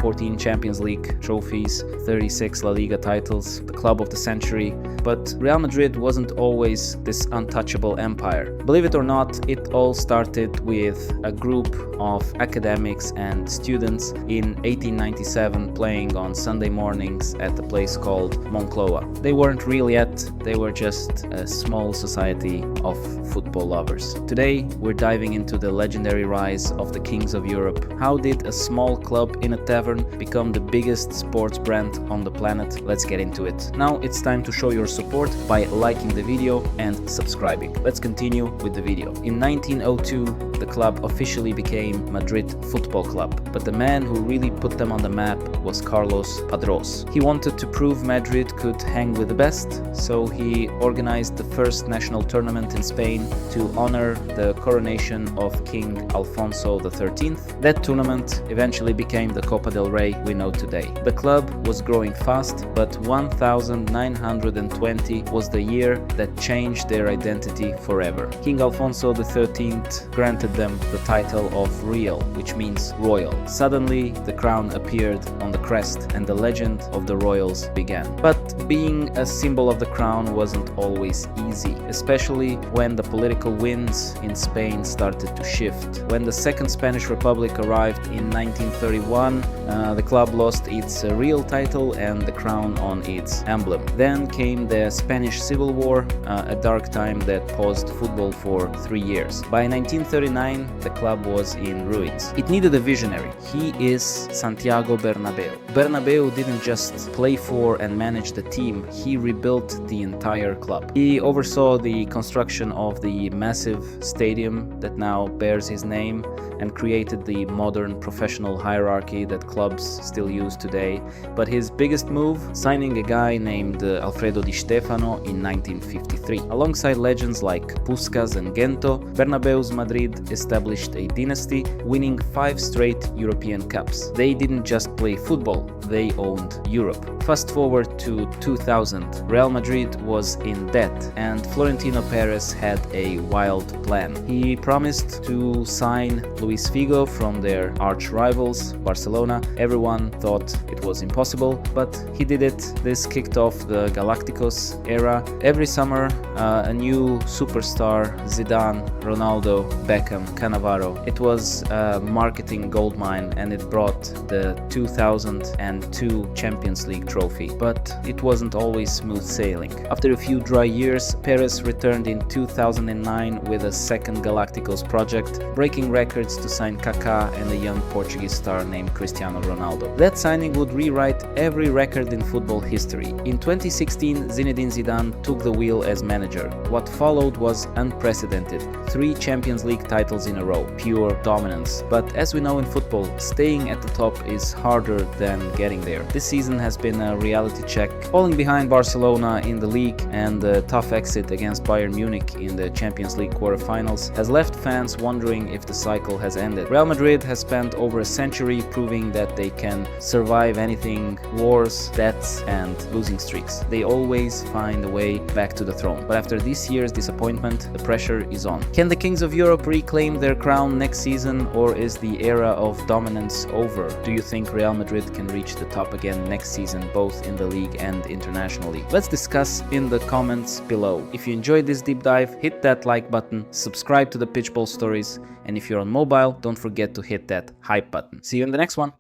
14 Champions League trophies, 36 La Liga titles, the club of the century. But Real Madrid wasn't always this untouchable empire. Believe it or not, it all started with a group of academics and students in 1897 playing on Sunday mornings at a place called Moncloa. They weren't real yet, they were just a small society of football lovers. Today, we're diving into the legendary rise of the kings of Europe. How did a small club in a tavern become the biggest sports brand on the planet? Let's get into it. Now it's time to show your support by liking the video and subscribing. Let's continue with the video. In 1902, the club officially became Madrid Football Club, but the man who really put them on the map was Carlos Padrós. He wanted to prove Madrid could hang with the best, so he organized the first national tournament in Spain to honor the coronation of King Alfonso XIII. That tournament eventually became the Copa del Rey we know today. The club was growing fast, but 1920 was the year that changed their identity forever. King Alfonso XIII granted them the title of Real, which means royal. Suddenly, the crown appeared on the crest and the legend of the royals began. But being a symbol of the crown wasn't always easy, especially when the political winds in Spain started to shift. When the Second Spanish Republic arrived in 1931, the club lost its real title and the crown on its emblem. Then came the Spanish Civil War, a dark time that paused football for 3 years. By 1939, the club was in ruins. It needed a visionary. He is Santiago Bernabéu. Bernabéu didn't just play for and manage the team, he rebuilt the entire club. He oversaw the construction of the massive stadium that now bears his name and created the modern professional hierarchy that clubs still use today. But his biggest move, signing a guy named Alfredo Di Stefano in 1953. Alongside legends like Puskás and Gento, Bernabéu's Madrid established a dynasty, winning 5 straight European Cups. They didn't just play football, they owned Europe. Fast forward to 2000, Real Madrid was in debt and Florentino Pérez had a wild plan. He promised to sign Luis Figo from their arch rivals, Barcelona. Everyone thought it was impossible, but he did it. This kicked off the Galácticos era. Every summer, a new superstar, Zidane, Ronaldo, Beckham, Cannavaro. It was a marketing goldmine and it brought the 2002 Champions League trophy. But it wasn't always smooth sailing. After a few dry years, Perez returned in 2009 with a second Galácticos project, breaking records to sign Kaká and a young Portuguese star named Cristiano Ronaldo. That signing would rewrite every record in football history. In 2016, Zinedine Zidane took the wheel as manager. What followed was unprecedented. 3 Champions League titles in a row, pure dominance. But as we know in football, staying at the top is harder than getting there. This season has been a reality check. Falling behind Barcelona in the league and the tough exit against Bayern Munich in the Champions League quarterfinals has left fans wondering if the cycle has ended. Real Madrid has spent over a century proving that they can survive anything, wars, debts, and losing streaks. They always find a way back to the throne. But after this year's disappointment, the pressure is on. Can the kings of Europe reclaim their crown next season, or is the era of dominance over? Do you think Real Madrid can reach the top again next season, both in the league and internationally? Let's discuss in the comments below. If you enjoyed this deep dive, hit that like button, subscribe to the Pitchball Stories, and if you're on mobile, don't forget to hit that hype button. See you in the next one.